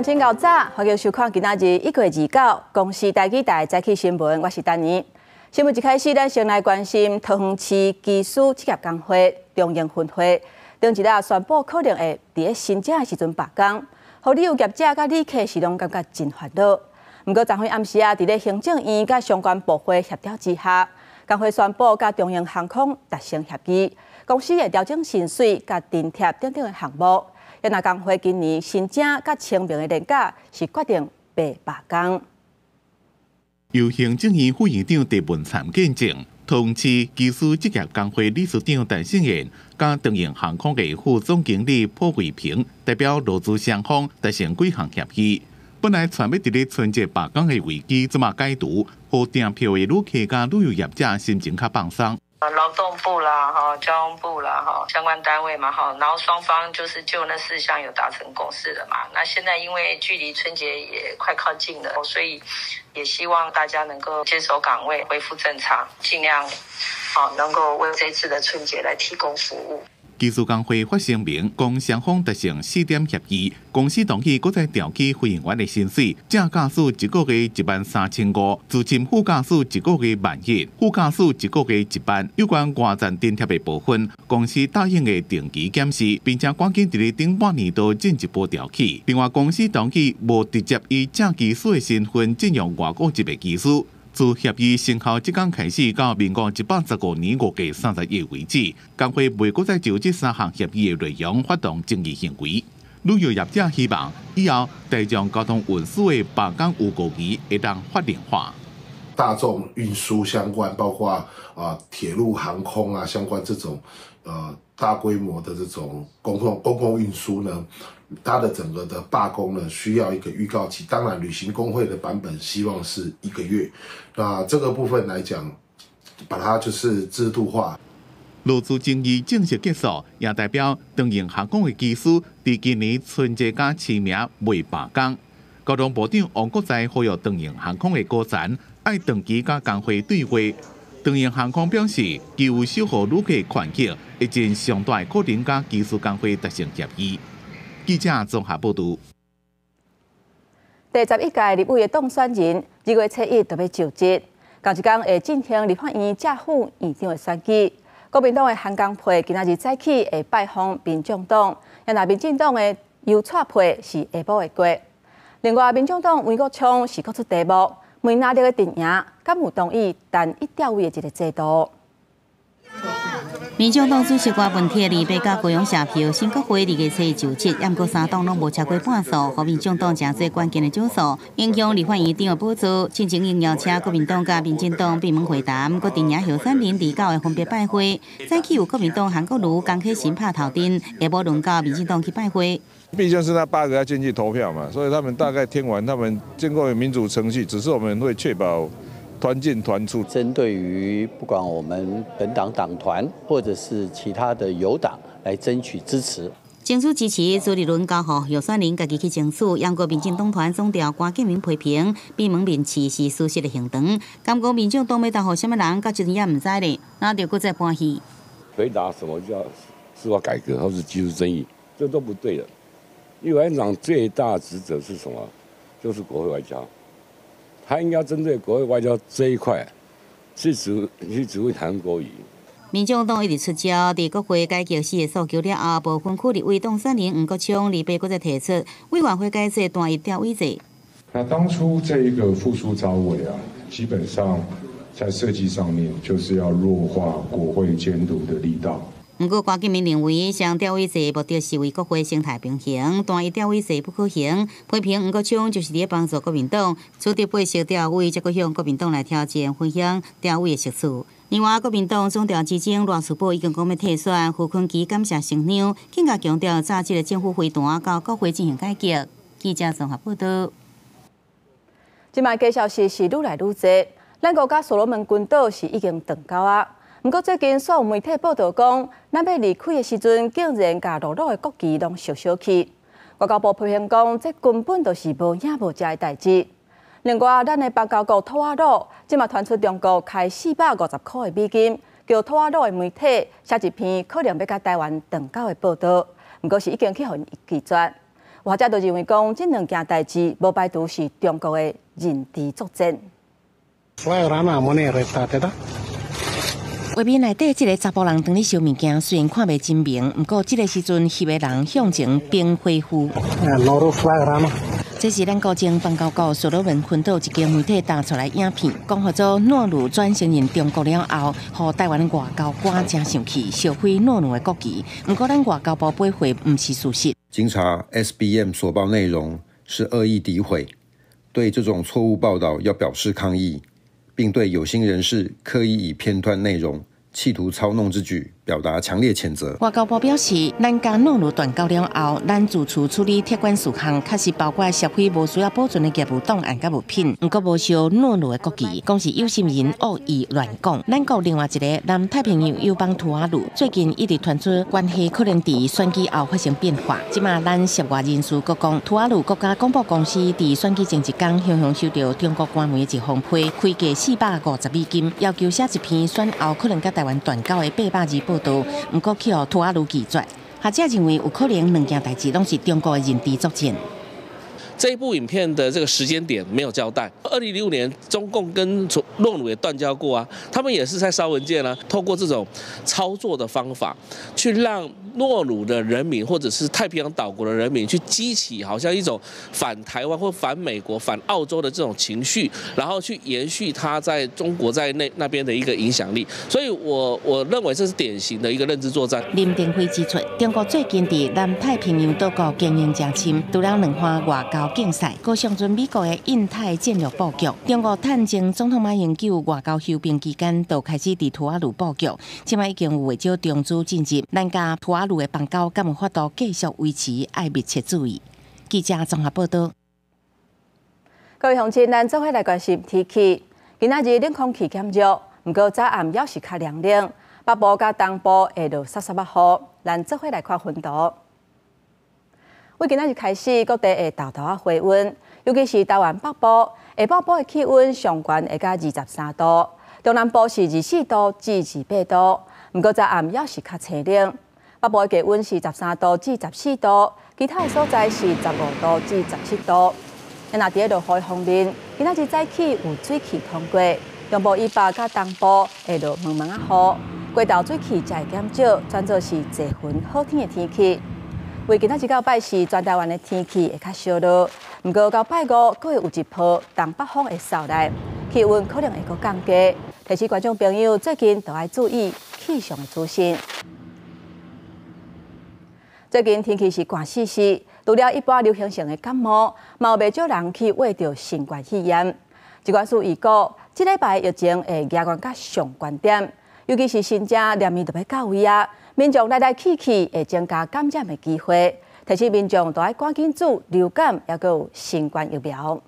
乡亲到早，欢迎收看今仔日1月29公视台语台早起新闻，我是丹妮。新闻一开始，咱先来关心桃园市技术职业工会中营分会，顶一日宣布可能会伫申请的时阵罢工，互旅游业者甲旅客是拢感觉真烦恼。不过昨天暗时伫咧行政院甲相关部会协调之下，工会宣布甲中营航空达成协议，公司会调整薪水甲津贴等等的项目。因那工会今年申请甲清明的年假是决定白罢工。由行政院副院长陈文灿见证，桃园市技术职业工会理事长陈胜元、甲中营航空的副总经理朴惠平代表劳资双方达成几项协议。本来传要伫咧春节罢工的危机，即马解除，互订票的旅客甲旅游业者心情较放松。劳动部啦，交通部啦，相关单位嘛，然后双方就是就那4项有达成共识了嘛。那现在因为距离春节也快靠近了，所以也希望大家能够坚守岗位，恢复正常，尽量能够为这次的春节来提供服务。技术工会发声明，讲双方达成4点协议，公司同意搁再调起飞行员的薪水，正驾驶1个月13500，资深副驾驶1个月10000，副驾驶1个月10000。有关外站津贴的部分，公司答应的定期检视，并且赶紧伫咧顶半年度进一步调起。另外，公司同意无直接以正技师的身份聘用外国籍的技师。自协议生效即天开始，到民国185年5月30日为止，工会袂搁再就这3项协议的内容发动争议行为。旅游业者希望以后大众交通运输的罢工预告期会当法令化。大众运输相关，包括铁路、航空啊相关这种大规模的这种公共运输呢，它的整个的罢工呢需要一个预告期。当然，旅行工会的版本希望是1个月。那这个部分来讲，把它就是制度化。劳资争议正式结束，也代表中营航空的技师伫今年春节甲清明未罢工。交通部长王国材呼吁中营航空的高层爱长期甲工会对话。中营航空表示，基于守护旅客权益，已经上大可能甲技术工会达成协议。记者综合报道。第11届立委的当选人2月7日就要就职，同一天会进行立法院正副院长的选举。国民党的韩江培今仔日早起会拜访民众党，也那民进党的游蔡培是下晡会过。另外，民众党黄国昌是提出题目。每拿到的阵营，敢有同意单一调位的一个制度？民众党主席郭文铁2被甲高雄社票，新国会2月7日就职，不过3党拢无超过半数，和民众党真侪关键的招数，影响立法院长的补助。进前应邀请国民党甲民进党闭门会谈，国阵营候选人2、9月分别拜会。早起有国民党韩国瑜、江启臣拍头阵，下晡轮到民进党去拜会。毕竟是那8个要进去投票嘛，所以他们大概听完，他们经过民主程序，只是我们会确保团进团出。针对于不管我们本党党团或者是其他的友党来争取支持。争取支持，朱立伦交予候选人家己去争取。央国民进党团总调关建明批评，闭门面试是事实的行动。感觉民众党要投予什么人，到今天也唔知咧，那就搁再搬戏。回答什么叫司法改革或是技术争议，这都不对的。立法院长最大职责是什么？就是国会外交，他应该针对国会外交这一块去指挥韩国瑜。民众党一直出招，在国会改革4个诉求了后，部分区立委当选人黄国昌2被搁再提出委员会改制单一调位制。那当初这一个复苏招委啊，基本上在设计上面就是要弱化国会监督的力道。不过，关建明认为，双调位制目的是为国会生态平衡，单一调位制不可行。批评黄国昌就是伫帮助国民党取得8席调位，再搁向国民党来挑战分享调位的席次。另外，国民党总调基金赖书宝已经讲要退选，胡坤基感谢新娘，更加强调早期的政府会谈到国会进行改革。记者综合报道。即卖假消息是愈来愈多，咱国家所罗门群岛是已经断交啊。不过最近，所有媒体报道讲，咱要离开的时阵，竟然甲落落的国旗拢烧烧去。外交部批评讲，这根本就是无影无迹的代志。另外，咱的邦交国土瓦鲁，即嘛传出中国开450块的美金，叫土瓦鲁的媒体写一篇可能要甲台湾断交的报道，不过是已经去互拒绝。或者就认为讲，这两件代志无排除是中国的认知作战。画面内底这个查甫人当咧烧物件，虽然看袂真明，不过这个时阵翕的人向前并挥呼。这是咱高前邦交国所罗门群岛一间媒体打出来影片，讲号做诺鲁转型人中国了后，互台湾外交官真生气，烧毁诺鲁的国旗。不过咱外交部驳回不是事实。经查 ，SBM 所报内容是恶意诋毁，对这种错误报道要表示抗议，并对有心人士刻意以片段内容企图操弄之举表达强烈谴责。外交部表示，咱甲诺鲁断交了后，咱自处处理铁管事项，确实包括销毁无需要保存的业务档案甲物品，不过无烧诺鲁的国旗，讲是有心人恶意乱讲。咱国另外一个南太平洋友邦图瓦鲁，最近一直传出关系可能伫选举后发生变化。即马咱涉外人士佫讲，图瓦鲁国家广播公司伫选举前一天，雄雄收到中国官媒一封批，开价$450，要求写一篇选后可能甲台湾断交的800字报道，不过去互图瓦鲁拒绝。学者认为有可能两件代志拢是中国的认知作战。这一部影片的这个时间点没有交代。2005年，中共跟诺鲁也断交过啊，他们也是在烧文件啊，透过这种操作的方法，去让诺鲁的人民或者是太平洋岛国的人民去激起好像一种反台湾或反美国、反澳洲的这种情绪，然后去延续他在中国在那边的一个影响力。所以我认为这是典型的一个认知作战。林登辉指出，中国最近伫南太平洋岛国经营真深，除了两番外交竞赛，佮上阵美国的印太战略布局。中国探前总统马英九外交休兵期间，就开始伫图瓦鲁布局，现在已经有为少中资进入，咱甲图瓦鲁的邦交敢有法度继续维持爱密切注意。记者综合报道。各位乡亲，咱做伙来关心天气。今仔日冷空气减弱，不过早暗也是较凉凉，北部甲东部下落38雨。咱做伙来看温度。为今仔日开始，各地会豆豆啊回温，尤其是台湾北部，下北部的气温上悬会到23度，中南部是24度至28度，不过早暗也是较清凉。北部的低温是13度至14度，其他的所在是15度至17度。若伫落雨方面，今仔日早起有水汽通过，中部以北甲东部会落蒙蒙啊雨，过昼水汽才会减少，转做是侪云好天的天气。为今仔日到拜四，全台湾的天气会较烧热，不过到拜五，佫会有一波东北风会扫来，气温可能会佫降低。提醒观众朋友，最近都要注意气象的资讯。最近天气是寒湿湿，除了一般流行性的感冒，嘛有袂少人去患着新冠肺炎。疾管署预估，这礼拜疫情会压悬到上悬点，尤其是新增连面就要到位啊。民众来去去会增加感染的机会，提醒民众都要赶紧注流感，也佮有新冠疫苗。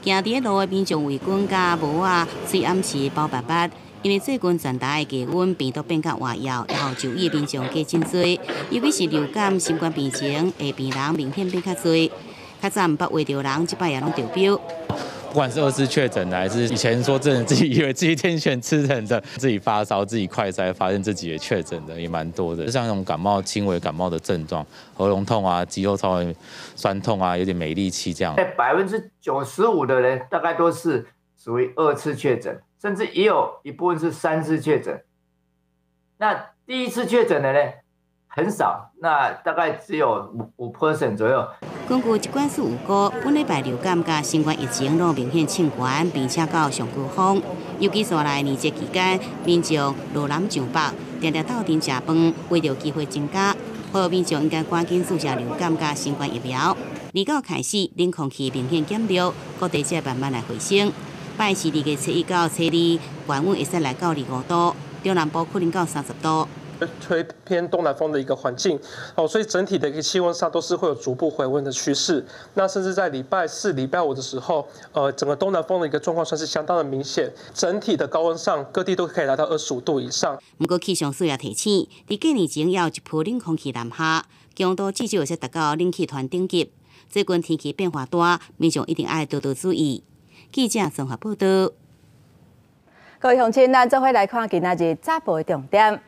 行伫路的民众围裙甲帽啊，水暗时包白白，因为最近全台的气温变都变较活跃，然后就医的民众加真多，尤其是流感、新冠病情的病人明显变较多。较早毋捌话着人，即摆也拢中标。不管是2次确诊的，还是以前说真的自己以为自己天选之人的，自己发烧、自己快筛，发现自己也确诊的也蛮多的。像那种感冒、轻微感冒的症状，喉咙痛啊、肌肉稍微酸痛啊、有点没力气这样。95%的人大概都是属于2次确诊，甚至也有一部分是3次确诊。那第1次确诊的呢，很少，那大概只有5% 左右。根据疾管署预估，本礼拜流感甲新冠疫情都明显升悬，并且到上高峰。尤其所来年节期间，民众落南上北，常常斗阵食饭，为着机会增加，呼吁民众应该赶紧注射流感甲新冠疫苗。29开始，冷空气明显减弱，各地才慢慢来回升。拜四2月初1到初2，高温会使来到25度，中南部可能到30度。吹偏东南风的一个环境，所以整体的一个气温上都是会有逐步回温的趋势。那甚至在礼拜4、礼拜5的时候，整个东南风的一个状况算是相当的明显。整体的高温上，各地都可以来到25度以上。不过气象署也提醒，在过年前也有一波冷空气南下，强度至少会达到冷气团等级。最近天气变化大，民众一定要多多注意。记者综合报道。各位乡亲，咱做伙来看今仔日早报的重点。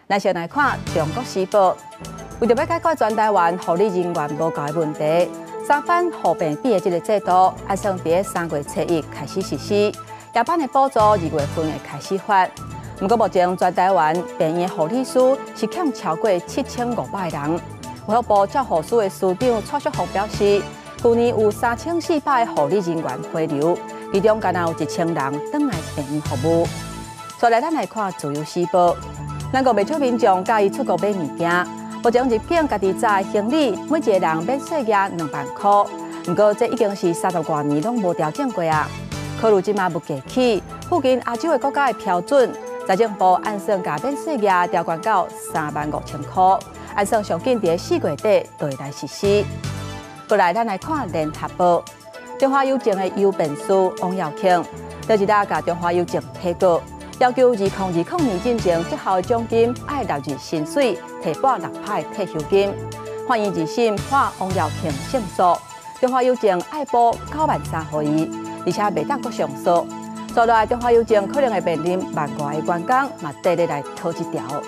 咱先来看《中国时报》，为着要解决全台湾护理人员无够的问题，三班护病比的这个制度，按算伫3月初1开始实施，夜班的补助2月份会开始发。不过目前全台湾病院护理师是欠超过7500人。卫福部照护司的司长蔡淑凤表示，去年有3400个护理人员回流，其中敢若有1000人转来病院服务。再来，咱来看自由时报，咱国未少民众介意出国买物件，目前入境家己载行李，每一个人免税额2万块。不过这已经是30多年拢无调整过啊。考虑即马物价起，附近亚洲的国家的标准，财政部按算甲免税额调悬到35000块。按算上紧伫4月底就会来实施。过来，咱来看联合报，中华邮政的邮便师王耀庆，昨日甲中华邮政提告，要求2020年进前绩效的奖金爱纳入薪水，提拨6派退休金。法院2审判王耀庆胜诉，中华邮政爱拨93000予伊，而且未当阁上诉。接来，中华邮政可能会面临万外的员工嘛，缀咧来讨一条。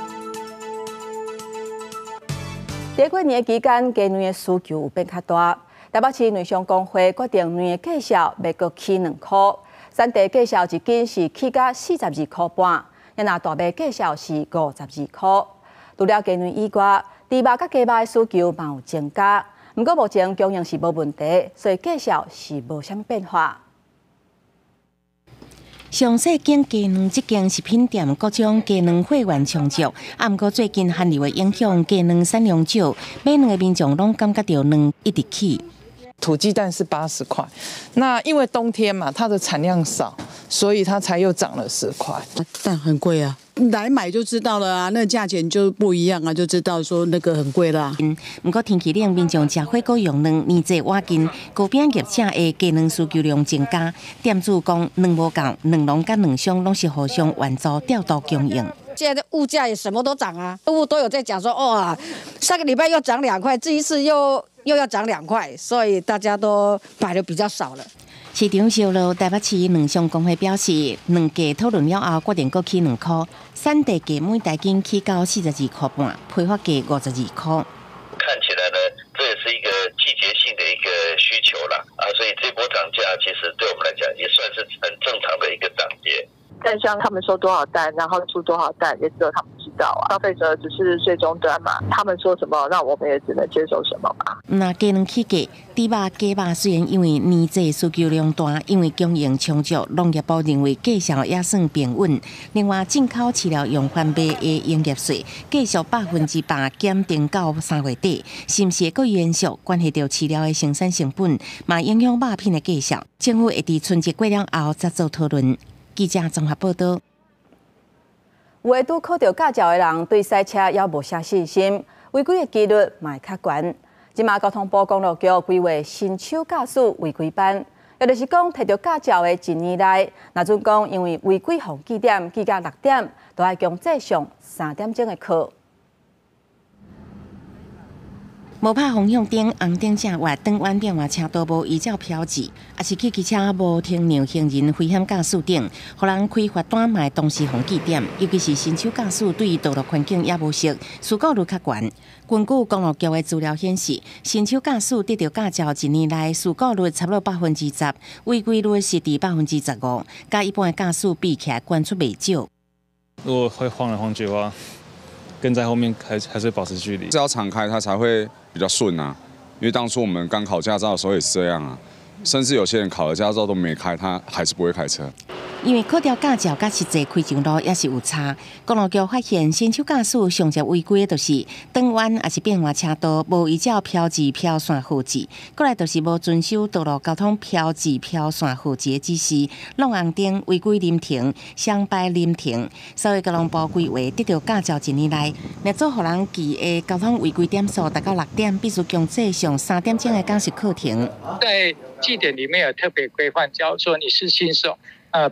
在过年期间，鸡卵的需求有变较大。台北市卵商工会决定卵的价销要阁起2块，产地价销一斤是起到42块半，也若大麦价销是52块。除了鸡卵以外，猪肉甲鸡肉的需求嘛有增加，不过目前供应是无问题，所以价销是无啥物变化。上世间鸡卵这间食品店各种鸡卵会员充足，不过最近寒流的影响，鸡卵产量少，买卵的民众拢感觉到卵一直起。土鸡蛋是80块，那因为冬天嘛，它的产量少，所以它才又涨了10块。蛋很贵啊，来买就知道了啊，那价钱就不一样啊，就知道说那个很贵啦。不过天气冷，民众吃火锅用卵，年节挖紧，高饼业者的鸡卵需求量增加。店主讲卵无够，卵农甲卵商拢是互相援助调度供应。现在的物价也什么都涨啊，客户都有在讲说，上个礼拜又涨2块，这一次又要涨2块，所以大家都买的比较少了。市场销售台北市卵商工会表示，卵价讨论了后，决定搁起2块，产地价每台斤起到42块半，批发价52块。看起来呢，这也是一个季节性的一个需求啦，所以这波涨价其实对我们来讲也算是很正常的一个涨跌。蛋商他们收多少蛋，然后出多少蛋，也只有他们知道啊。消费者只是最终端嘛，他们说什么，那我们也只能接受什么嘛。那鸡卵起价，猪肉、鸡肉虽然因为年节需求量大，因为供应充足，农业部认为价销也算平稳。另外，进口饲料用番麦的营业税继续100%减定到3月底，是不是会延续？关系到饲料的生产成本，嘛影响肉品的价销。政府会伫春节过了后再做讨论。记者综合报道。有的拄考到驾照的人对赛车也无啥信心，违规的几率嘛会较悬。即马交通部公路局规划新手驾驶违规班，也就是讲，摕到驾照的1年内，若准讲因为违规红记点记到6点，都要强制上3点钟的课。无拍方向灯、红灯正滑、转弯变换车道无依照标志，也是去机车无停让行人危险驾驶等，互人开罚单嘛同时红记点。尤其是新手驾驶对于道路环境也无熟，事故率较悬。根据公路局的资料显示，新手驾驶得到驾照1年内事故率差不多10%，违规率是伫15%，甲一般的驾驶比起来悬出袂少。如果会晃来晃去的话，跟在后面还是会保持距离。只要敞开，它才会比较顺啊。因为当初我们刚考驾照的时候也是这样啊，甚至有些人考了驾照都没开，他还是不会开车。因为考掉驾照甲实际开上路也是有差。公路局发现，新手驾驶上侪违规的就是转弯也是变换车道无依照标志飘线号志，过来就是无遵守道路交通标志飘线号志的指示，弄红灯违规临停、双排临停。所以交通部规划得到驾照1年内，若做互人记的交通违规点数达到6点，必须强制上3点钟的讲习课程。在记点里面有特别规范，假如说你是新手。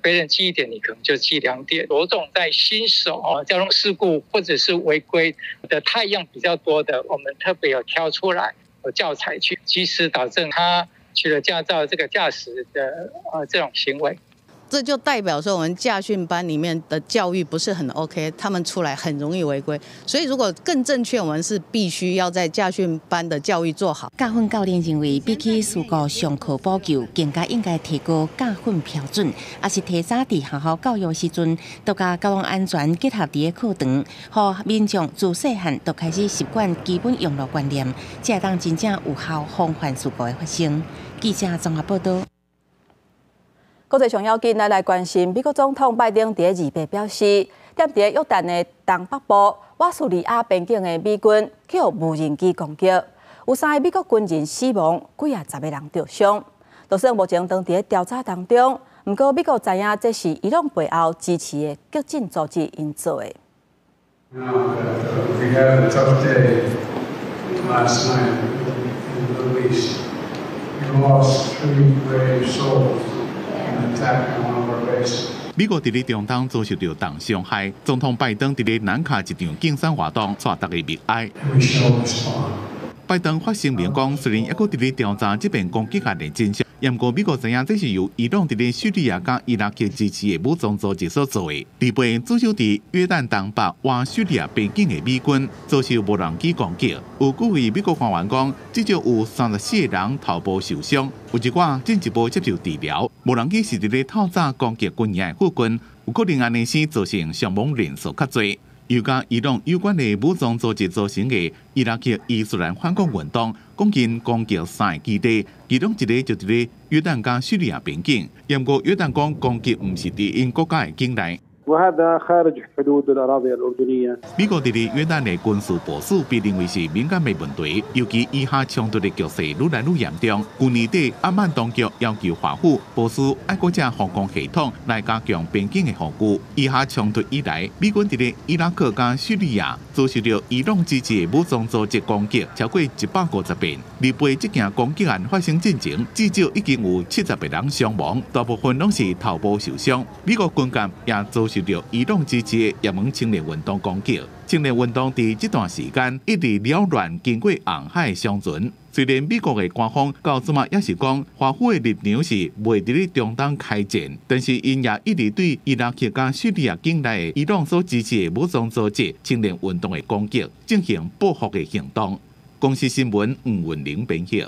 别人记1点，你可能就记2点。着重在新手交通事故或者是违规的态样比较多的，我们特别有挑出来有教材去及时导正他取了驾照这个驾驶的这种行为。这就代表说我们驾训班里面的教育不是很 OK， 他们出来很容易违规。所以如果更正确，我们是必须要在驾训班的教育做好。驾训教练认为，比起事故上课补救，更加应该提高驾训标准，也是提早伫学校教育时阵，都甲交通安全结合伫课堂，互民众自细汉就开始习惯基本用路观念，才会当真正有效防范事故的发生。记者综合报道。国际上要紧，来关心美国总统拜登伫2表示，踮伫约旦的东北部瓦苏里亚边境的美军去予无人机攻击，有3个美国军人死亡，几10个人受伤。就算目前当伫调查当中，不过美国知影这是伊朗背后支持的激进组织因做的。美国伫咧中东遭受到重伤害，总统拜登伫咧南卡一场竞选活动，带大家默哀。拜登发声明讲，虽然抑阁伫咧调查这边攻击案的真相，不过美国知影这是由伊朗伫咧叙利亚甲伊拉克支持的武装组织所做的。离别驻守伫约旦东北瓦叙利亚边境的美军遭受无人机攻击，有几位美国官员讲，至少有34个人头部受伤，有一寡进一步接受治疗。无人机是伫咧透早攻击军营的附近，有可能安尼先造成伤亡人数较侪。又甲伊朗有关的武装组织造成的伊拉克伊斯兰反抗运动，共计攻击3个基地，其中一个就伫咧约旦加叙利亚边境。不过约旦讲攻击毋是伫因国家的境内。وهذا خارج حدود الأراضي الأردنية. 美国伫咧约旦的军事部署被认为是敏感的问题，尤其以下冲突的局势愈来愈严重。去年底，阿曼当局要求华府部署爱国者防空系统来加强边境的防御。以下冲突以来，美军伫咧伊拉克加叙利亚遭受到伊朗支持的武装组织攻击超过150遍。离别这件攻击案发生进前，至少已经有70个人伤亡，大部分拢是头部受伤。美国军舰也遭受到伊朗支持的也门青年运动攻击。青年运动伫这段时间一直扰乱经过红海的商船。虽然美国的官方到即马也是讲，华府的立场是袂伫咧中东开战，但是因也一直对伊拉克加叙利亚境内的伊朗所支持的武装组织青年运动的攻击进行报复的行动。公司新闻黄云玲编译。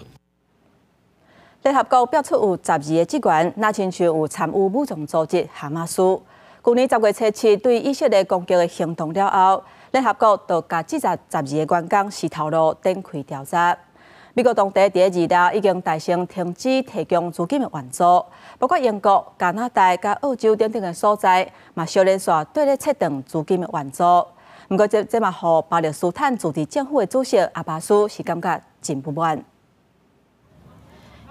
联合国标出有12个职员，那亲像有参与武装组织哈马斯。去年10月7日对以色列攻击的行动了后，联合国就甲这12个员工是头路展开调查。美国当地伫2日已经大声停止提供资金的援助，包括英国、加拿大、甲澳洲等等的所在，嘛小连续对咧切断资金的援助。不过这嘛，互巴勒斯坦自治政府的主席阿巴斯是感觉真不满。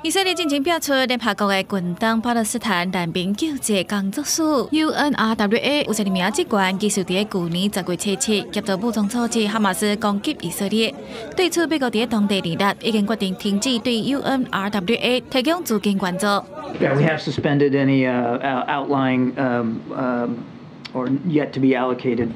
以色列进行表出联合国的军东巴勒斯坦难民救济工作署 UNRWA 有12名职员继续伫去年10月7日协助武装组织哈马斯攻击以色列。对此，美国伫当地2日已经决定停止对 UNRWA 提供资金援助。We have suspended any outlying or yet to be allocated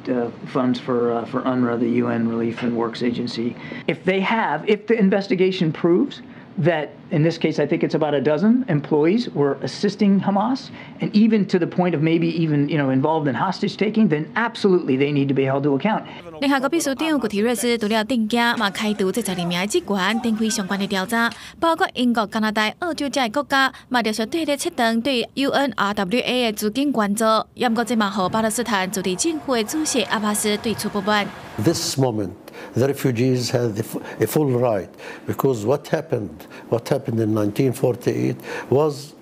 funds for UNRWA, the UN Relief and Works Agency. If the investigation proves that in this case, I think it's about a dozen employees were assisting Hamas, and even to the point of maybe even involved in hostage taking, then absolutely they need to be held to account. 联合国秘书长古提瑞斯除了定价，嘛开除这12名职员，展开相关的调查，包括英国、加拿大、澳洲这国家，嘛陆续对咧切断对 UNRWA 的资金援助。也不过这嘛，和巴勒斯坦自治政府的主席阿巴斯对此不满。This moment, the refugees have a full right, because what happened in 1948 was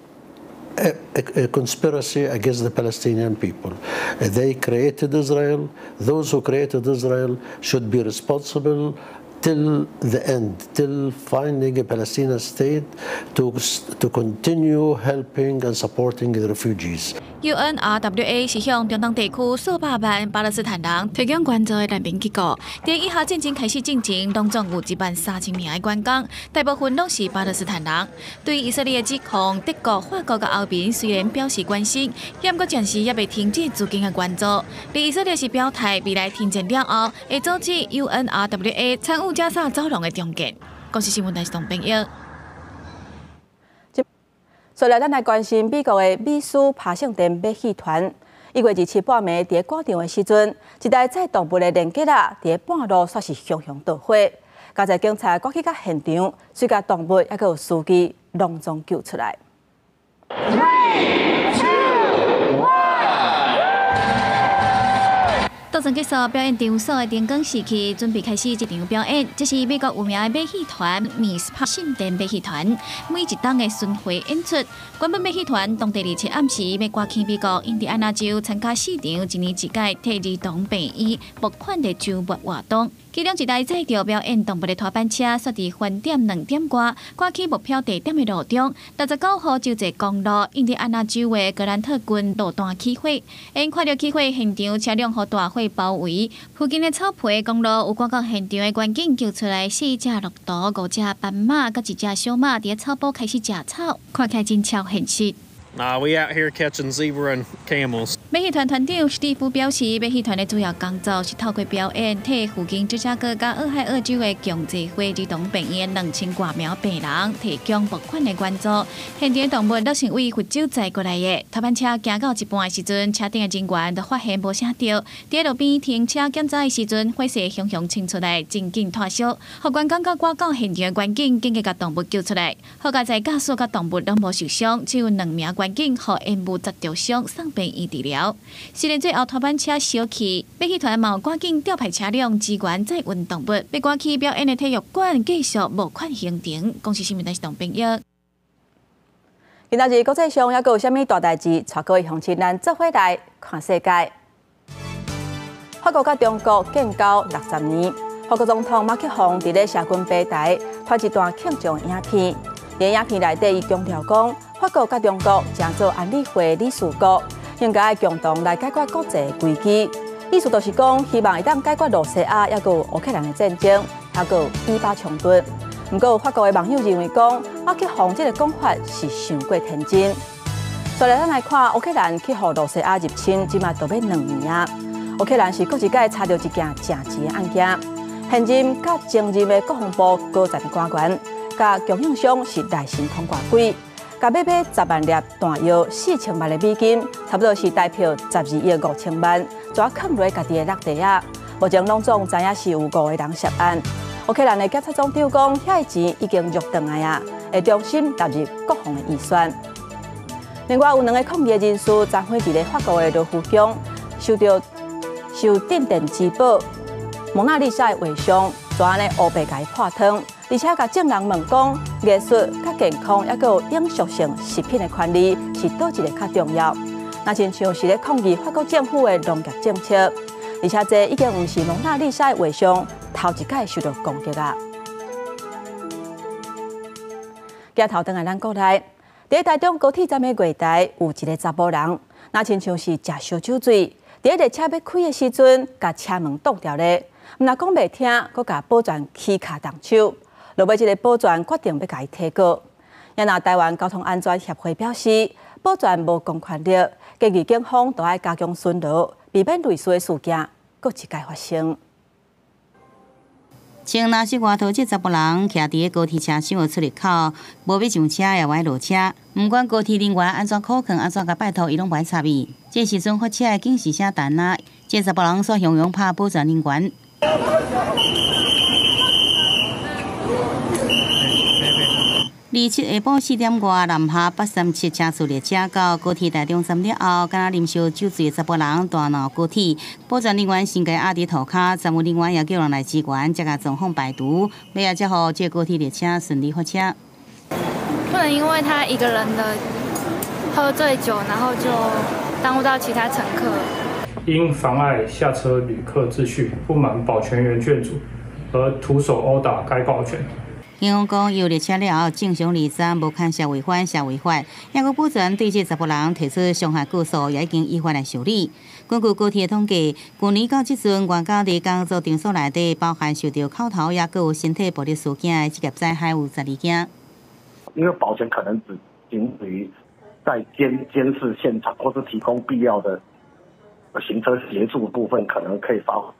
a conspiracy against the Palestinian people. They created Israel. Those who created Israel should be responsible till the end, till finding a Palestinian state to continue helping and supporting the refugees. UNRWA 是向中东地区数百万巴勒斯坦人提供援助的难民机构。在以下战争开始进前，当中有13000名的员工，大部分拢是巴勒斯坦人。对以色列的指控，德国、法国和欧盟虽然表示关心，也不过暂时也未停止资金的援助。而以色列是表态，未来停战了后，会阻止 UNRWA 参与加沙走廊的中建。公司新闻台是董编译。所以咱来关心美国的美苏爬行电马戏团，1月27半暝伫广场的时阵，一台载动物的连结啊，伫半路煞是熊熊倒火。加在警察赶去到现场，虽甲动物也有司机隆重救出来。斗阵结束，表演场所的灯光熄去，准备开始这场表演。这是美国有名的马戏团——爬行电马戏团，每一档的巡回演出。原本马戏团当第27暗时要赶去美国印第安纳州参加市场一年一届第儿童病医募款的周末活动。其中一台载着表演动物的拖板车，煞伫饭店2点外，赶去目标地点的路中。69号州际公路，印第安纳州的格兰特郡路段起火，因看到起火现场车辆和大火包围，附近的草皮公路有赶到现场的员警救出来4只骆驼、5只斑马，甲1只小马伫草坡开始食草，看起来真超现实。We out here catching zebra and camels. 马戏团团长史蒂夫表示，马戏团的主要工作是透过表演，替附近芝加哥甲俄亥俄州的共济会儿童病院2000多名病人提供募款的援助。现场的动物都是为非洲载过来的。拖板车行到一半的时阵，车顶的人员就发现无啥着，伫路边停车检查的时阵，火势熊熊冲出来，真紧脱烧。护员感觉赶到现场的员警紧急把动物救出来，好在驾驶甲动物拢无受伤，只有2名员警和烟雾砸着伤，送病院治疗。虽然最后拖板车烧起，马戏团嘛有赶紧调派车辆支援载运动物，要赶去表演的体育馆继续募款行程。公司新闻台是董炳耀。今仔日国际上还阁有啥物大代志？带各位乡亲咱做伙来看世界。法国甲中国建交60年，法国总统马克龙伫咧社群平台发一段庆祝影片。在影片内底，伊强调讲，法国甲中国正做安理会理事国，应该共同来解决国际危机。意思就是讲，希望会当解决罗西亚也有乌克兰的战争，还有以巴冲突。不过，法国的网友认为讲，马克龙这个讲法是伤过天真。再来，咱来看乌克兰去互罗西亚入侵，即马都要2年啊。乌克兰是各一届查到一件正急的案件，现任甲前任的国防部高层官员。甲供应商是耐心通挂鬼，甲买10万粒弹药，4000万的美金，差不多是代表12亿5千万，抓藏落家己的落地啊。目前拢总知影是有5个人涉案。乌克兰的检察总长讲，遐钱已经入转来啊，会重新纳入国防的预算。另外有2个抗议人士昨昏伫咧法国的罗浮宫，受镇店之宝蒙娜丽莎的画像，就安尼乌白甲伊破汤。而且，甲证人问讲，艺术、甲健康，也有永续性食品的权利是倒一个较重要？那亲像是咧抗议法国政府的农业政策，而且这已经毋是蒙娜丽莎的画像头一届受到攻击啊！镜头转来咱国内，伫台中高铁站的月台有一个查甫人，那亲像是食烧酒醉，伫列车要开的时阵，甲车门挡掉咧，毋但讲袂听，佮甲保全起卡动手。落尾，这个保全决定要甲伊提告。也那台湾交通安全协会表示，保全无公权力，建议警方都要加强巡逻，避免类似的事件搁一届发生。前若是外头这查甫人徛伫个高铁车厢的出入口，无要上车也歪落车，不管高铁人员安怎苛刻，安怎甲拜托，伊拢袂插伊。这时阵发车的竟是啥单啊？这查甫人煞汹汹拍保全人员。27下晡4点外，南下837车次列车到高铁台中站了后，敢若啉烧酒醉的查甫人大闹高铁，保全人员先甲压伫涂骹，站务人员也叫人来支援，才甲状况排毒，尾仔才好这高铁列车顺利发车。不能因为他一个人的喝醉酒，然后就耽误到其他乘客。因妨碍下车旅客秩序，不满保全员劝阻，而徒手殴打该保全。警方讲，由列车了后正常离站，无看社违法，也佮保全对这查甫人提出伤害告诉，也已经依法来受理。根据高铁的统计，去年到即阵，原交伫工作场所内底，包含受到口头也佮有身体暴力事件的职业灾害有12件。因为保全可能只仅止于在监视现场，或是提供必要的行车协助部分，可能可以发挥，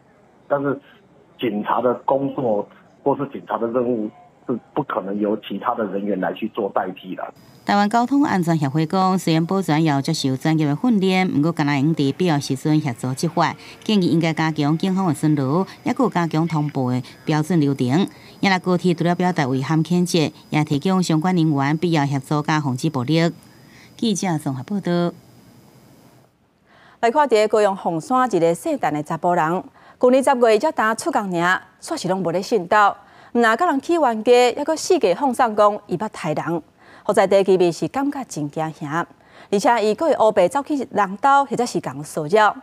但是警察的工作或是警察的任务是不可能由其他的人员来去做代替的。台湾交通安全协会讲，虽然保全也有接受专业的训练，不过敢若用伫必要时阵协助执法，建议应该加强警方的巡逻，也有加强通报的标准流程。也来高铁除了表达遗憾谴责，也提供相关人员必要协助加防止暴力。记者综合报道。来看伫高雄凤山一个姓陈的查甫人，去年10月才打出工尔，煞是拢无咧信道，毋但甲人起冤家，还佫四界放送讲伊捌杀人。好在第一面是感觉真惊吓，而且伊佫会乌白走去人兜，或者是共骚扰。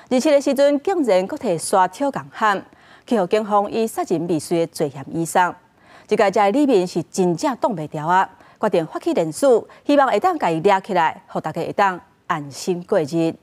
27的时阵，竟然佫摕沙挑共喊，去互警方以杀人未遂的罪嫌以上。这个在里面是真正挡袂牢啊，决定发起联署，希望会当甲伊抓起来，互大家会当安心过日。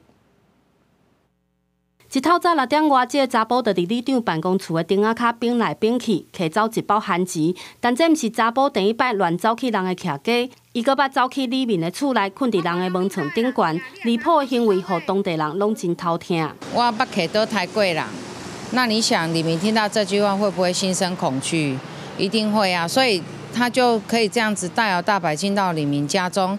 一透早6点外，这个查甫就伫里长办公处的顶仔骹并来并去，摕走一包番薯。但这毋是查甫第一摆乱走去人的徛家，伊搁捌走去里面的厝内，困伫人的门床顶悬，离谱的行为，互当地人拢真头疼。我捌徛倒太过人，那你想，李明听到这句话会不会心生恐惧？一定会啊，所以他就可以这样子大摇大摆进到李明家中。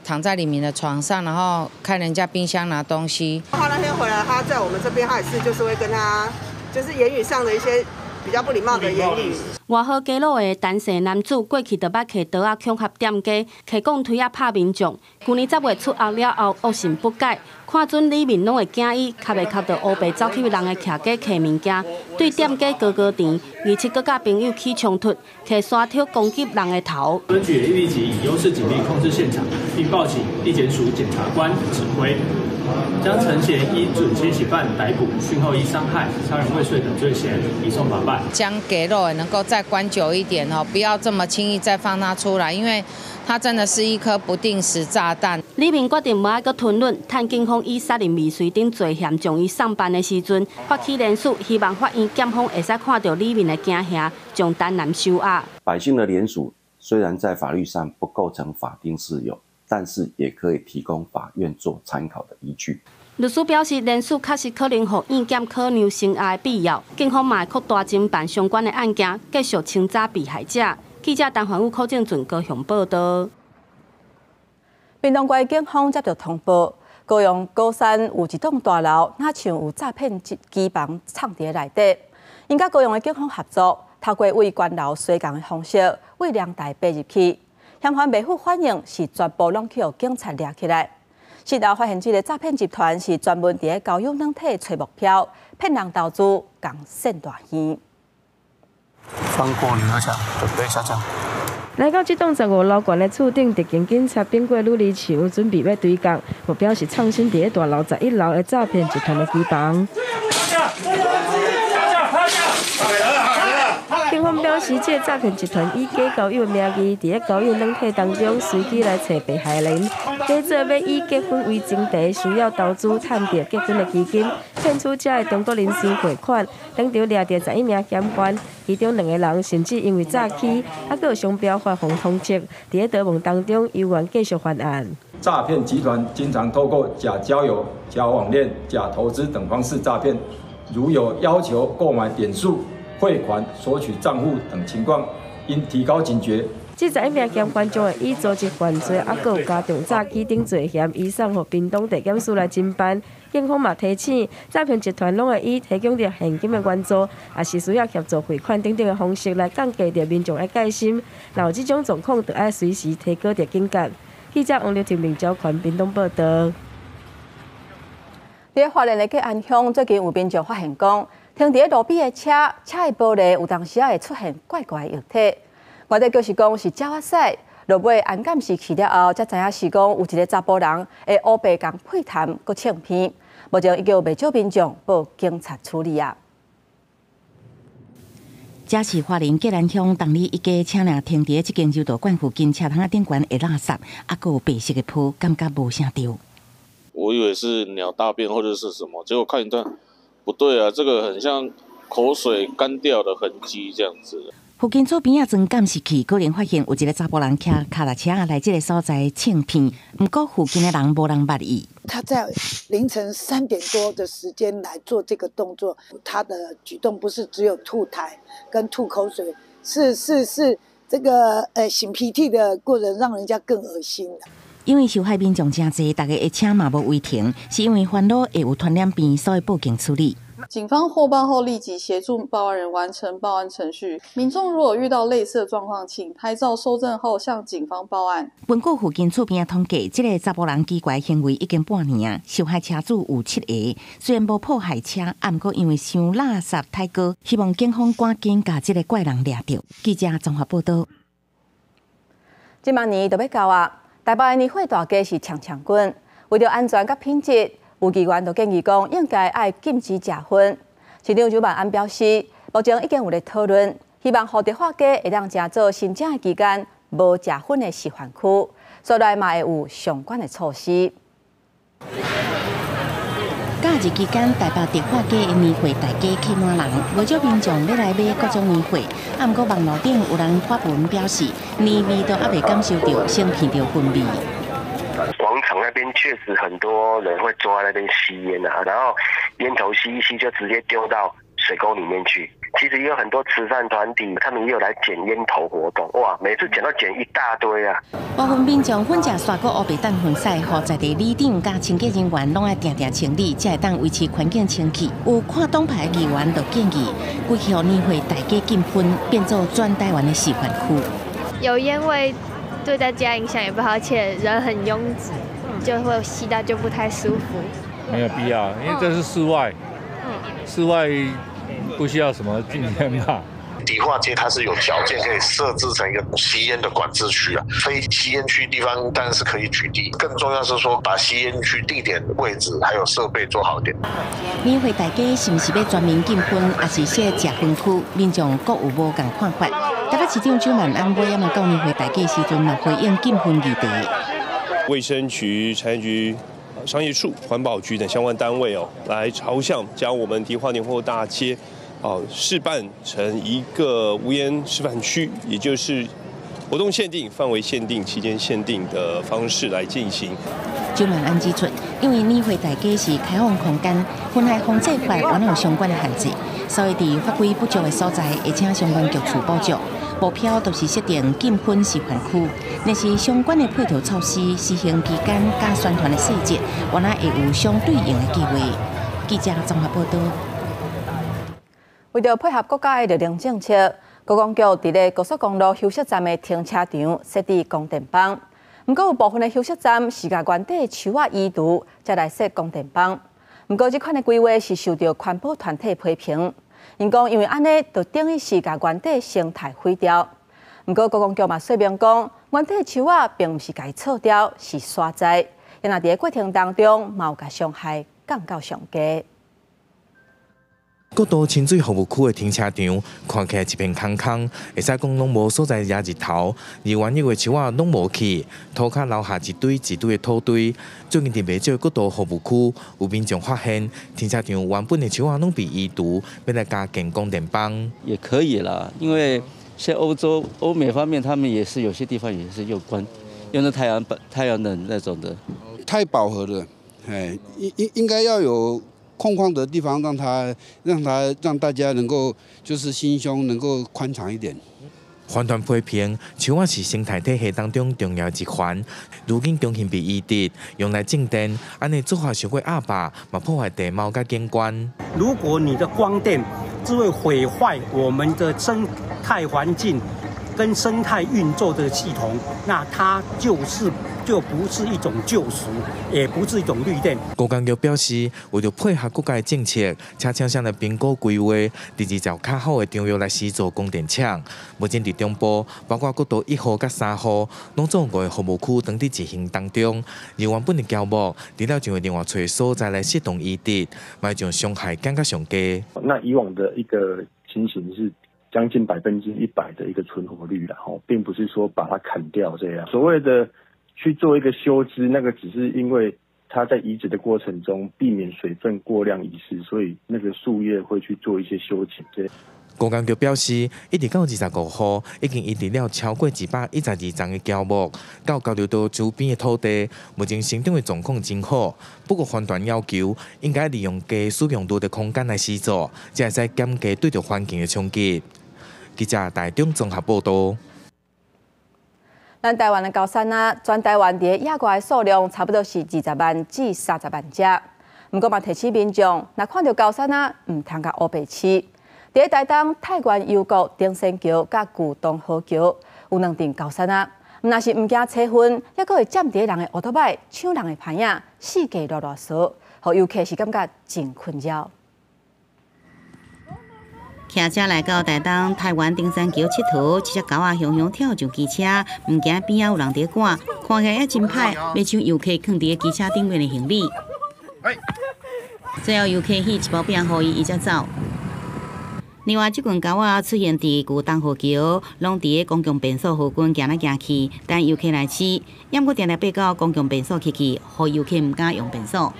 躺在李明的床上，然后看人家冰箱拿东西。他那天回来，他在我们这边，他也是就是会跟他，就是言语上的一些比较不礼貌的言语。外号街路的单身男子过去就捌摕刀啊恐吓店家，摕棍推啊拍民众。去年10月出狱了后，恶性不改，看准里面拢会惊伊，卡袂卡到乌白走去人的徛家摕物件，对店家高甜，而且佮甲朋友起冲突，摕沙条攻击人的头。分局立即以优势警力控制现场，并报请地检署检察官指挥，将陈嫌依准千禧犯逮捕，讯后依伤害、杀人未遂等罪嫌移送法办。将给肉能够再关久一点哦，不要这么轻易再放他出来，因为他真的是一颗不定时炸弹。李明决定无爱阁吞论，趁警方以杀人未遂等罪嫌将伊上班的时阵，发起联署，希望法院检方会使看到李明的惊吓，将单男收押。百姓的联署虽然在法律上不构成法定事由，但是也可以提供法院做参考的依据。律师表示，联署确实可能互院检考量成案的必要，警方嘛会扩大侦办相关的案件，继续清查被害者。记者陈环宇、柯正俊高雄报道。屏东县警方接到通报，高雄高山有一栋大楼，那像有诈骗机房藏伫内底。因甲高雄的警方合作，透过为关楼水工的方式，为量大爬入去。嫌犯未负反应，是全部拢去互警察抓起来。事后发现，这个诈骗集团是专门伫交友软体找目标，骗人投资，共赚大钱。翻过女儿墙，准备下降。来到这栋15楼高的厝顶，特警警察并过努力墙，准备要对角，目标是创新伫大楼11楼的诈骗集团的机房。警方表示，这诈骗集团以假交友的名义，伫交友软体当中随机来找被害人，假做要以结婚为前提，需要投资赚到结婚的基金，骗取者的中国人士汇款。当场抓到11名嫌犯，其中2个人甚至因为诈欺，还佫有商标发放通缉，伫逃亡当中有缘继续犯案。诈骗集团经常透过假交友、假网恋、假投资等方式诈骗，如有要求购买点数、汇款、索取账户等情况，应提高警觉。这11名嫌犯将会以组织犯罪，还佫有加重诈欺等罪嫌，移送予屏东地检署来侦办。警方嘛提醒，诈骗集团拢会以提供着现金的援助，也是需要协助汇款等等的方式来降低着民众的戒心。若有这种状况，就要随时提高着警觉。记者王刘婷、林昭权屏东报道。伫花莲的吉安乡，最近有民众发现讲，停伫路边的车的玻璃有当时会出现怪怪的液体。外地就是讲是鸟仔屎，落尾安检时去了后，才知影是讲有一个查甫人会乌白共配痰，佮唱片。目前已经有不少民众报警察处理啊。这是花莲吉安乡当日一家车辆停伫这间柔道馆附近车窗顶悬的垃圾，还佫有白色的泡，感觉无啥对。我以为是鸟大便或者是什么，结果看一段，不对啊，这个很像口水干掉的痕迹这样子。附近左边装监视器，果然发现有一个查甫人骑脚踏车来这个所在唱片，不过附近的人无人捌伊。他在凌晨3点多的时间来做这个动作，他的举动不是只有吐痰跟吐口水，是这个擤鼻涕的过程让人家更恶心的。因为受害民众真侪，大家的车嘛无违停，是因为烦恼会有传染病，所以报警处理。警方获报后立即协助报案人完成报案程序。民众如果遇到类似的状况，请拍照收证后向警方报案。本故附近厝边统计，这个查甫人奇怪行为已经半年啊，受害车主有7个，虽然无破坏车，不过因为伤垃圾太高，希望警方赶紧把这个怪人抓到。记者综合报道。今明年就要到啊，台北的年货大街是强滚，为了安全甲品质。有议员就建议讲，应该爱禁止食薰。市长邱万安表示，目前已经有咧讨论，希望豪迪化街会当食做新正的期间无食薰的示范区，所来嘛会有相关的措施。假日期间，台北迪化街的年货大街客满人，不少民众要来买各种年货。不过网络顶有人发文表示，年味都还未感受到，先闻到薰味。广场那边确实很多人会坐在那边吸烟啊，然后烟头吸一吸就直接丢到水沟里面去。其实也有很多慈善团体，他们也有来捡烟头活动，哇，每次捡都捡一大堆啊。部分民众混食刷过乌白蛋粉晒，和在地里长甲清洁人员拢爱定定清理，才会当维持环境清气。有跨党派议员就建议，规划年会大街禁薰，变做全台湾的示范区。有烟味。对大家影响也不好，而且人很拥挤，就会吸到就不太舒服。没有必要，因为这是室外，室外不需要什么禁烟吧。迪化街它是有条件可以设置成一个吸烟的管制区啊，非吸烟区地方当然是可以取缔。更重要是说，把吸烟区地点、位置还有设备做好点。年会大街是不是要专门禁薰，还是设食薰区？民众各有无同看法。台北市长邱万安尾要到年会大街时阵，嘛回应禁薰议题。卫生局、产业局、商业处、环保局等相关单位来朝向将我们迪化年货大街。示范成一个无烟示范区，也就是活动限定、范围限定、期间限定的方式来进行。邱万安指出，因为年会大街是开放空间，薰害防治法还有相关的限制，所以伫法规不足的所在，会请相关局处补足。目标都是设定禁薰示范区，但是相关的配套措施、施行期间加宣传的细节，原来会有相对应的计划。记者综合报道。为了配合国家的热能政策，高公局伫咧高速公路休息站的停车场设置供电棒。不过有部分的休息站是甲原地树仔移除，才来设供电棒。不过这款的规划是受到环保团体批评，因讲因为安尼就等于是甲原地生态毁掉。不过高公局嘛说明讲，原地树仔并不是甲伊错掉，是山栽，因若伫过程当中嘛有甲伤害降到上低。国道清水服务区的停车场看起来一片空空，会使讲拢无所在惹日头，而原有的树仔拢无去，土骹留下一堆一堆的土堆。最近伫袂少国道服务区，有民众发现停车场原本的树仔拢被移除，要来加建供电棒。也可以啦，因为像欧美方面，他们也是有些地方也是用那太阳能那种的，太饱和了，应该要有。空旷的地方，让大家能够就是心胸能够宽敞一点。环团批评，树仔是生态体系当中重要一环，如今重新被移植，用来种电，安尼做法伤过压迫，嘛破坏地貌甲景观。如果你的光电只会毁坏我们的生态环境跟生态运作的系统，那它就不是一种救赎，也不是一种绿电。高公局表示，为了配合国家的政策，车厂商来评估规划，第二条较好的场域来施作供电厂。目前伫中部，包括国道1号甲3号，拢总5个服务区当伫执行当中。而原本的胶木，除了就会另外找所在来适当移植，卖将伤害降到上低。那以往的一个情形是将近100%的一个存活率啦，并不是说把它砍掉这样。所谓的去做一个修枝，那个只是因为它在移植的过程中避免水分过量遗失，所以那个树叶会去做一些修剪。高公局表示，一直到25号，已经移植了超过112丛的胶木到交流道周边的土地，目前生长的状况真好。不过，环团要求应该利用低使用度的空间来施作，才会使减低对着环境的冲击。记者台中综合报道。咱台湾的高山啊，全台湾伫野外的数量差不多是20万至30万只。不过嘛，提醒民众，若看到高山啊，唔通甲乌白痴。伫台东太原邮局丁仙桥甲旧东河桥有2顶高山啊，若是唔惊车昏，还佫会占伫人的乌托摆、抢人的牌影，四界乱乱扫，互尤其是感觉真困扰。骑车来到台东太原丁山桥佚佗，一只狗仔雄雄跳上机车，唔惊边仔有人伫赶，看起来也真歹，要抢游客放伫机车顶面的行李。最后游客迄一包饼互伊才走。另外，即群狗仔出现伫旧东河桥，拢伫公共便所附近行来行去，等游客来吃，要阁定定爬到公共便所去，互游客唔敢用便所。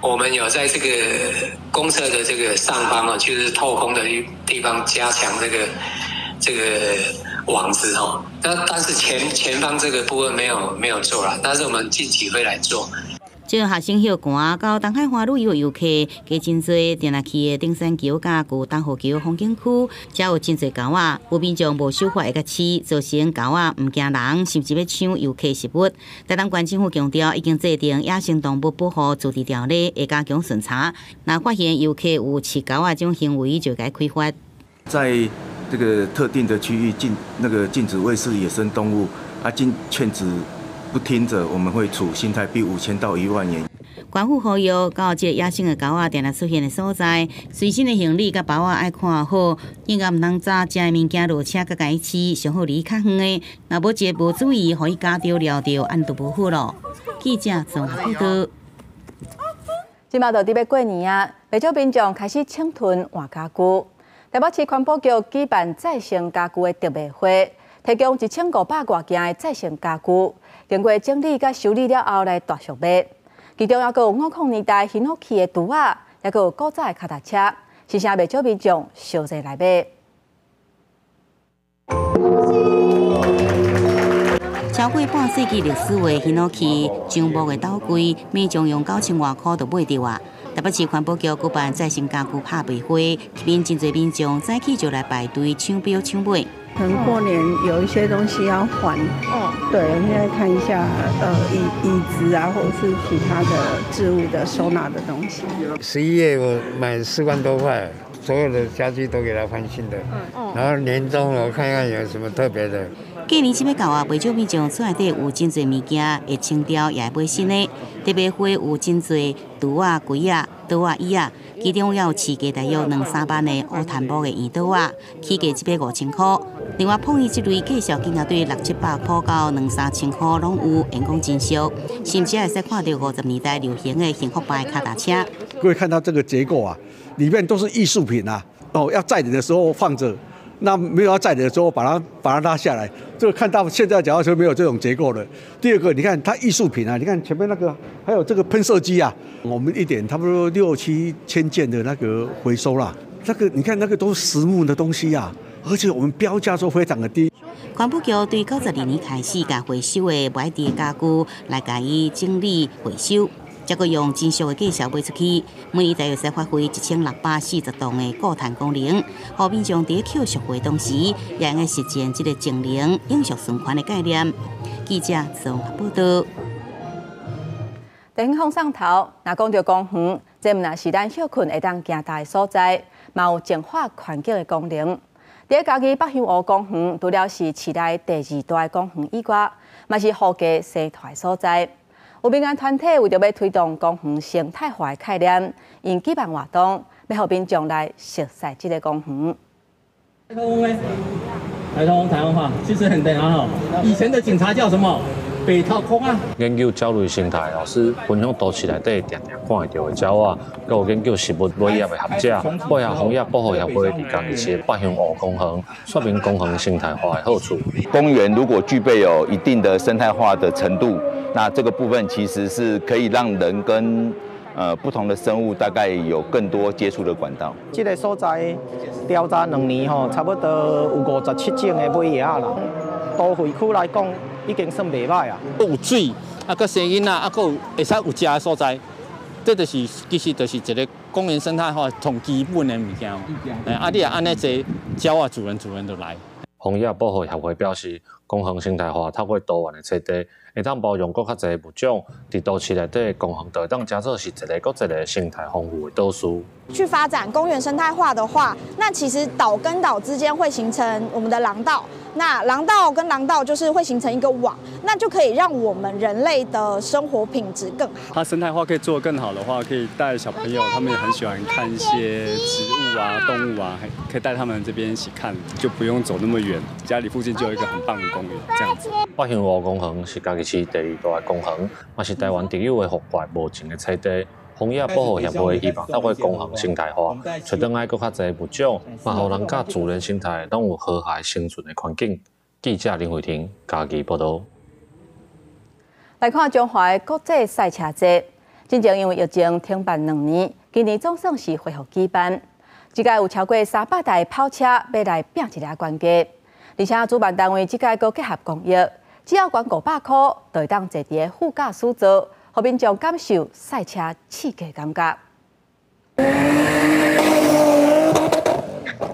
我们有在这个公厕的这个上方哦，就是透风的地方加强这个网子哦。但是前方这个部分没有做啦，但是我们近期会来做。即学生休寒到东海花旅游游客加真侪，定来去的丁山桥甲旧东河桥风景区，才有真侪狗仔，有民众无守法会甲饲，造成狗仔唔惊人，甚至要抢游客食物。台东县政府强调，已经制定野生动物保护自治条例，会加强巡查。若发现游客有饲狗仔这种行为，就该开罚。在这个特定的区域禁止喂饲野生动物，劝止不听者，我们会处新台币5000到1万元。官府呼吁，到这野生的狗仔定定出现的所在，随身的行李甲包仔爱看好，应该唔通早食的物件落车甲家吃，上好离较远的。若无一个无注意，互伊夹着撩着，安就无好咯。记者综合报道。即马就伫要过年啊，不少民众开始清囤换家具。台北市环保局举办再生家具的特卖会，提供1500多件的再生家具。经过整理甲修理了后来大续卖，其中还有50年代很好去的拄仔，还有古早的脚踏车，是啥未少民众烧热来买。超过半世纪历史的很好去樟木的斗柜，每种用9000外块就买着啊！台北市环保局举办再生家具拍卖会，面真侪民众早起就来排队抢标抢买。可能过年有一些东西要还，对，我们现在看一下，椅子啊，或者是其他的置物的收纳的东西。11月我买4万多块，所有的家具都给它换新的。然后年终我看看有什么特别的。过年即要到啊，不少民众厝内底有真侪物件会清掉，也会买新的。特别会有真侪橱啊、柜啊、桌啊、椅啊，其中也有市价大约2-3万的乌檀木的圆桌啊，起价15000块。另外，碰椅这类介绍金额对600-700块到2-3千块拢有，员工真俗，甚至会使看到50年代流行的幸福牌脚踏车。各位看到这个结构啊，里面都是艺术品啊，要载人的时候放着。那没有要载的时候，把它拉下来。这个看到现在脚踏车没有这种结构的。第二个，你看它艺术品啊，你看前面那个，还有这个喷射机啊，我们一点差不多6-7千件的那个回收啦。那个你看那个都是实木的东西啊，而且我们标价都非常的低。环保局对92年开始，甲回收的卖地家具来甲伊整理回收。再个用真俗的介绍卖出去，每年大约使发挥1640吨的固碳功能，互民众伫捡拾回东时，也应该实践这个净零永续循环的概念。记者综合报道。电风上头，若讲到公园，这毋若是咱休困会当行大的所在，嘛有净化环境的功能。伫家己北香湖公园，除了是市内第2大公园以外，嘛是附近生态所在。有民间团体为着要推动公园生态化的概念，因举办活动，要互民众来熟悉这个公园。台东台湾话其实很对啊！以前的警察叫什么？北套空啊！研究鸟类生态，老师分享都市内底常常看会到的鸟啊，还有研究食物类业的学者，配合红叶保护协会伫家己市北香湖公园，说明公园生态化的好处。公园如果具备有一定的生态化的程度，那这个部分其实是可以让人跟不同的生物大概有更多接触的管道。这个所在调查2年吼，差不多有57种的尾野啦。都会区来讲，已经算袂歹啊。有水，啊，佮生囡仔，啊，佮会使有食的所在。这就是其实就是一个公园生态化从基本的物件。你也安尼坐，鸟啊主人就来。枫叶保护协会表示，公园生态化透过多元的设计，会当包容更较侪物种，伫都市内底公园就会当加做是一个搁一个生态丰富的都市。去发展公园生态化的话，那其实岛跟岛之间会形成我们的廊道，那廊道跟廊道就是会形成一个网，那就可以让我们人类的生活品质更好。它生态化可以做得更好的话，可以带小朋友，他们也很喜欢看一些植物啊、动物啊，可以带他们这边一起看，就不用走那么远，家里附近就有一个很棒的公园，这样子。北香湖公园是嘉义市第2大的公园，也是台湾独有的户外无情的菜地。枫叶保护协会希望透过公园生态化，找倒来更较侪物种，嘛，互人甲自然生态拢有和谐生存的环境。记者林慧婷嘉义报道。来看中华的国际赛车节，真正因为疫情停办2年，今年总算是恢复举办。这届有超过300台跑车要来拼一个冠军，而且主办单位这届阁结合公益，只要捐500块，就会当坐伫副驾驶座。互民众感受赛车刺激感觉。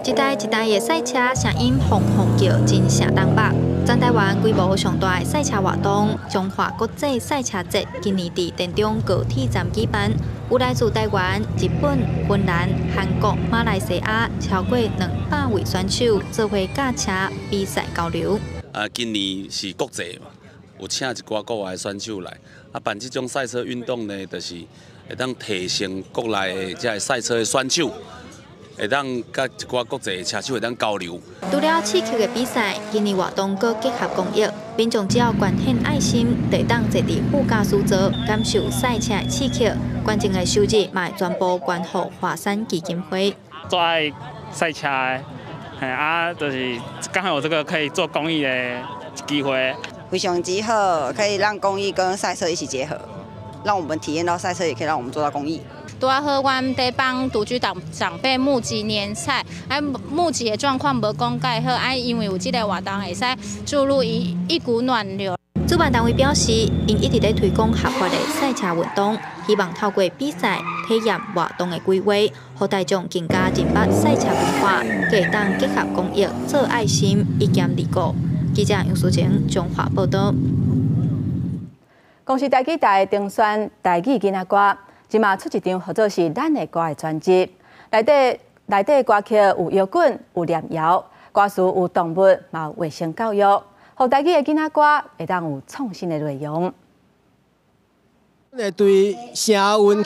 一台一台的赛车声音轰轰叫，真响当北。全台湾规模上大的赛车活动——中华国际赛车节，今年伫田中高铁站举办，有来自台湾、日本、芬兰、韩国、马来西亚超过200位选手做伙驾车比赛交流。今年是国际嘛。有请一寡国外的选手来，办这种赛车运动呢，就是会当提升国内的这赛车的选手，会当甲一寡国际的车手会当交流。除了刺激的比赛，今年活动阁结合公益，民众只要捐献爱心，就当坐伫副驾驶座，感受赛车的刺激。捐赠的收入嘛，全部捐予华山基金会。最爱赛车的，就是刚好有这个可以做公益的机会。非常之好，可以让公益跟赛车一起结合，让我们体验到赛车，也可以让我们做到公益。拄啊好，阮在帮独居长辈募集年菜，募集的状况无讲介好，因为有这个活动会使注入一股暖流。主办单位表示，因一直在推广合法的赛车运动，希望透过比赛体验活动的规划，让大众更加认识赛车文化，可以当结合公益、做爱心，一兼利国。记者杨淑晴中华报道。公司台语台定选台语囡仔歌，即马出一张合作是咱的歌的专辑，内底歌曲有摇滚、有念谣，歌词有动物，嘛有卫生教育，互台语的囡仔歌会当有创新的内容。会对声韵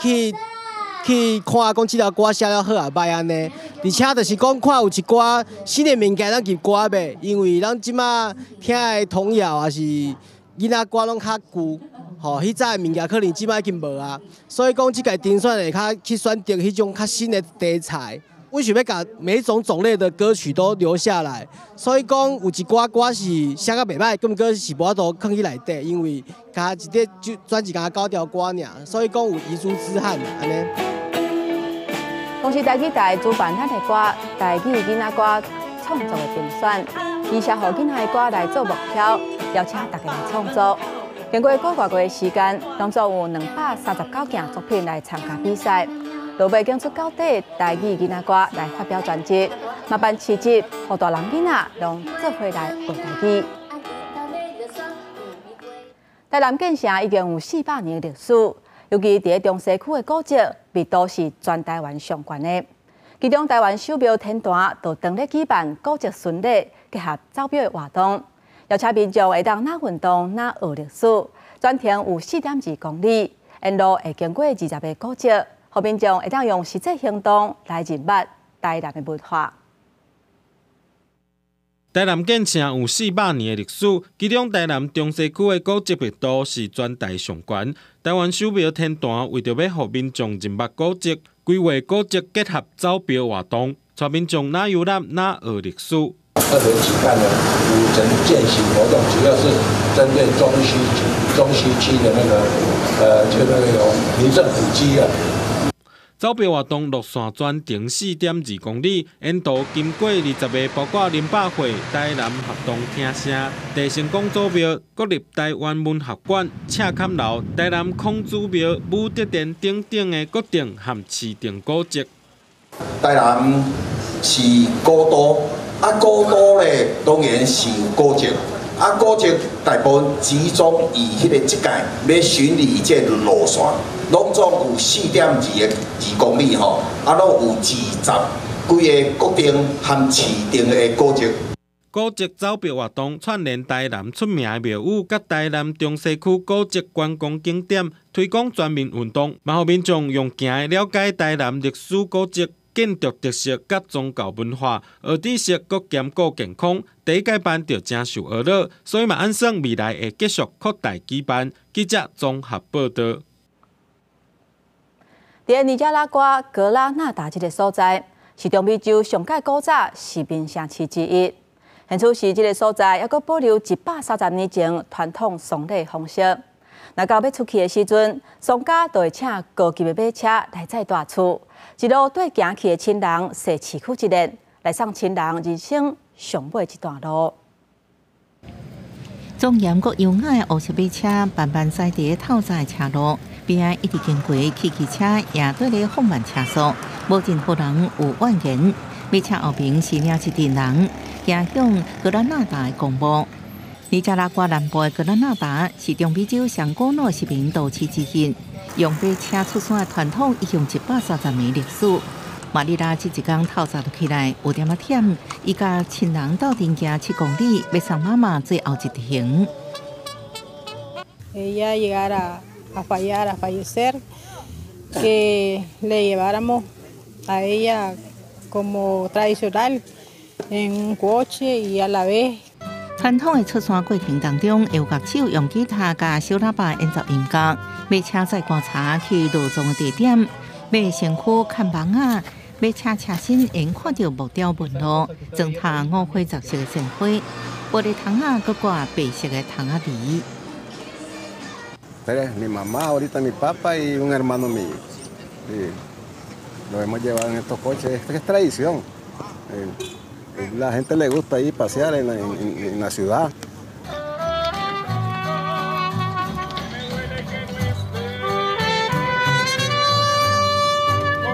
去看讲这条歌写了好啊歹安尼，而且就是讲看有一寡新的物件咱入歌袂，因为咱即马听的童谣也是囡仔歌拢较旧，吼，迄早的物件可能即马已经无啊，所以讲即个评选会较去选择迄种较新的题材。阮想要把每一种种类的歌曲都留下来，所以讲有一寡歌是写甲袂歹，根本是无法度放去内底，因为加一个专辑加9条歌尔，所以讲有遗珠之憾安尼。公司台语台主办咱的歌台语囡仔歌创作的评选，以写互囡仔的歌来做目标，邀请大家来创作。经过个外月的时间，当作有239件作品来参加比赛。落尾竞出到底台语囡仔歌来发表专辑，嘛办市集，互大人囡仔拢做伙来学台语。台南建城已经有400年的历史，尤其伫中西区的古迹，密度是全台湾上悬的。其中台湾手庙天坛就当咧举办古迹巡礼，结合走庙的活动，邀请民众会当哪运动哪学历史。全程有4.2公里，沿路会经过20个古迹。互民众会当用实际行动来认识台南的文化。台南建城有400年的历史，其中台南中西区的古迹密度是全台上悬。台湾手庙天坛为着要互民众认识古迹，规划古迹结合走庙活动，带民众哪游览哪学历史。特别举办了5城践行活动，主要是针对中西区的就那个有名胜古迹啊。走标活动路线全长4.2公里，沿途经过20个包括林百惠、台南合同厅舍、地成功祖庙、国立台湾文学馆、赤坎楼、台南孔子庙、武德殿等等的国定和市定古迹。台南是古都，古都咧当然是有古迹，古迹大部分集中以迄个即届要巡礼这路线，拢总有4.2公里吼，拢有20几个国定和市定的古迹。古迹走标活动串联台南出名的庙宇，甲台南中西区古迹观光景点，推广全民运动，嘛互民众用行的了解台南历史古迹、建筑特色甲宗教文化，学知识佮兼顾健康。第一届办就真受欢乐，所以嘛按算未来会继续扩大举办。记者综合报道。在尼加拉瓜格拉纳达这个所在，是中美洲上届古早士兵城市之一。现处是这个所在，还阁保留130年前传统送礼方式。那到要出去的时阵，商家就会请高级的马车来载大厝，一路对行去的亲人说市区一日，来送亲人人生上尾一段路。庄严阁优雅的乌色马车慢慢驶伫透早的车路，边一直经过汽车也对咧放慢车速，无任何人有怨言。马车后边是领一群人行向格拉纳达的公墓。尼加拉瓜南部的格拉纳达是中美洲上古老士兵都市之一，用马车出山的传统已经130年历史。马里拉这一天透早就起来，5点仔忝，伊甲亲人斗阵行7公里，要送妈妈最后一程。Ella llegara a fallar, a fallecer, que le lleváramos a ella como tradicional en un coche y a la vez。传统的出山过程当中，会有乐手用吉他甲小喇叭演奏音乐，马车载观察去路中的地点，马身躯看房啊，马车车身沿看到木雕纹路，装塔五花杂色的鲜花，玻璃窗啊，佮挂白色的窗仔梨。Mi mamá, ahorita mi papá y un hermano mío. Sí. Lo hemos llevado en estos coches, esto es tradición. La gente le gusta ir pasear en la ciudad.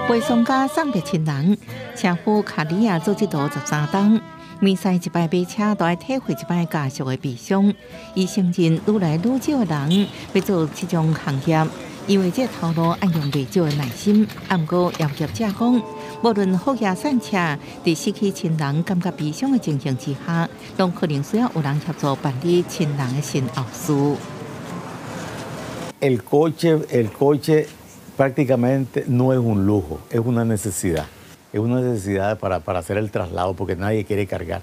陪送家送别亲人，车夫卡里亚做这道13档，每驶一摆马车都要体会一摆家属的悲伤。伊承认愈来愈少的人要做这种行业，因为这头路要用袂少的耐心。不过业者讲，无论好野散车，在失去亲人感觉悲伤的情形之下，都可能需要有人协助办理亲人的身后事。El coche prácticamente no es un lujo, es una necesidad. Es una necesidad para hacer el traslado porque nadie quiere cargar.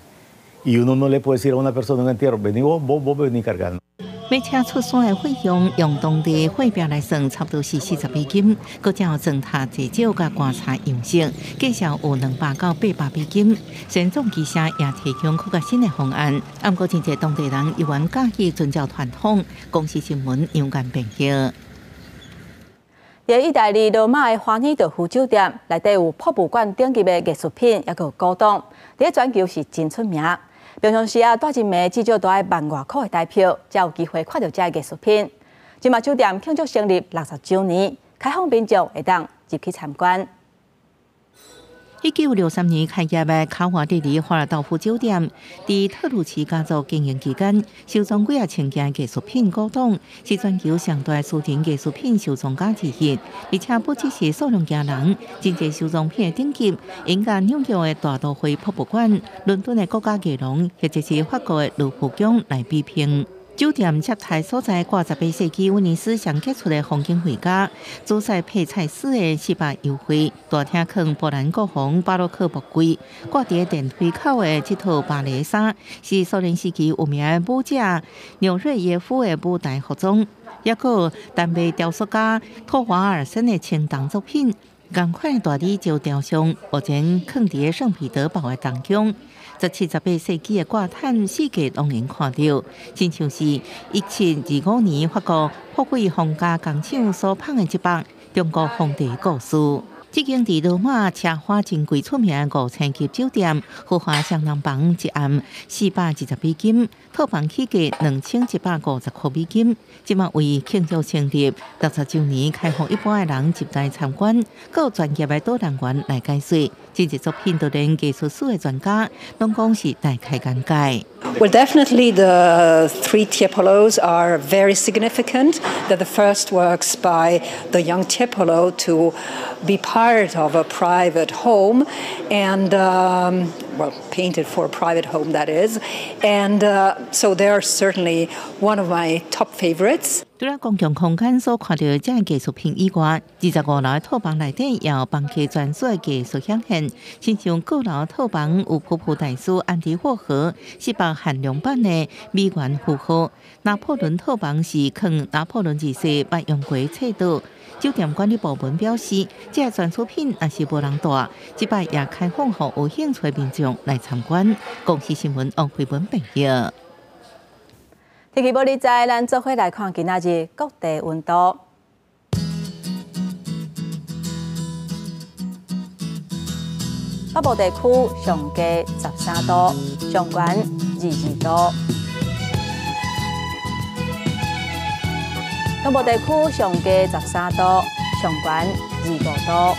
Y uno no le puede decir a una persona en entierro, vení vos vení cargando. 马车出山的费用用当地货币来算，差不多是40美金，佮再有装塔制酒甲观察样式，计上有200到800美金。先总机社也提供更加新的方案，不过真侪当地人依然介意遵照传统。公司新闻勇敢评价。在意大利罗马的花尼道夫酒店内底有博物馆等级的艺术品，也有古董，在全球是真出名。平常时带一枚至少都要1万外块的台票，才有机会看到这艺术品。今嘛酒店庆祝成立60周年，开放民众会当入去参观。1963年开业的卡瓦蒂里华尔道夫酒店，在特鲁奇家族经营期间，收藏几啊千件艺术品古董，是全球上大私人艺术品收藏家之一。而且不只是数量惊人，真侪收藏品的顶级，引甲纽约的大都会博物馆、伦敦的国家艺廊，或者是法国的卢浮宫来比拼。酒店接待所在挂18世纪威尼斯上杰出的风景画家，主宰配菜师的18优惠，大厅藏波兰国王巴洛克木柜，挂伫电梯口的这套芭蕾衫，是苏联时期有名的舞者纽瑞耶夫的舞台服装，也有丹麦雕塑家托华尔森的青铜作品。同款的大理石雕像，目前放伫圣彼得堡的当中。17、18世纪的挂毯，世界当然看到，亲像是1725年法国富贵皇家工厂所捧的一幅中国皇帝故事。这间伫罗马车花真贵出名5星级酒店，豪华双人房一晚420美金，套房起价2150块美金。即马为庆祝成立60周年，开放一般的人接待参观，有专业的导览员来解说。这些作品都连艺术史的专家拢讲是大开眼界。Well, definitely the three Tiepolos are very significant. They're the first works by the young Tiepolo to be part of a private home and, well, painted for a private home, that is. And so they're certainly one of my top favorites. 除了公共空间所看到这艺术品以外，25楼的套房内底也有房客专属的艺术显现，亲像高楼套房有普普大师安迪霍荷18限量版的美元符号，拿破仑套房是藏拿破仑2世捌用过册刀。酒店管理部门表示，这个专属品也是无人带，即摆也开放给有兴趣的民众来参观。公司新闻王慧文报道。天气报你知，咱做伙来看今仔日各地温度。北部地区上低13度，上悬22度；东部地区上低13度，上悬25度；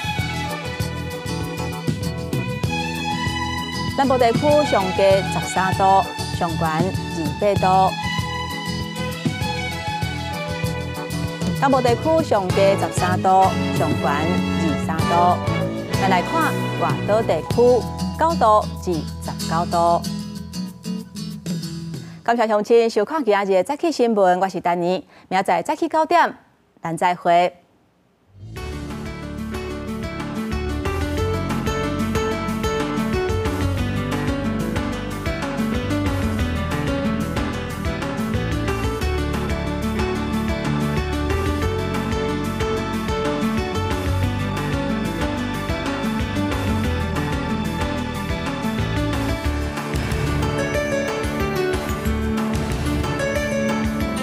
南部地区上低13度，上悬28度；东部地区上低13度，上悬23度。咱来看外岛地区9度至19度。感谢乡亲收看今仔日的早起新闻，我是丹妮，明仔载早起9点，咱再会。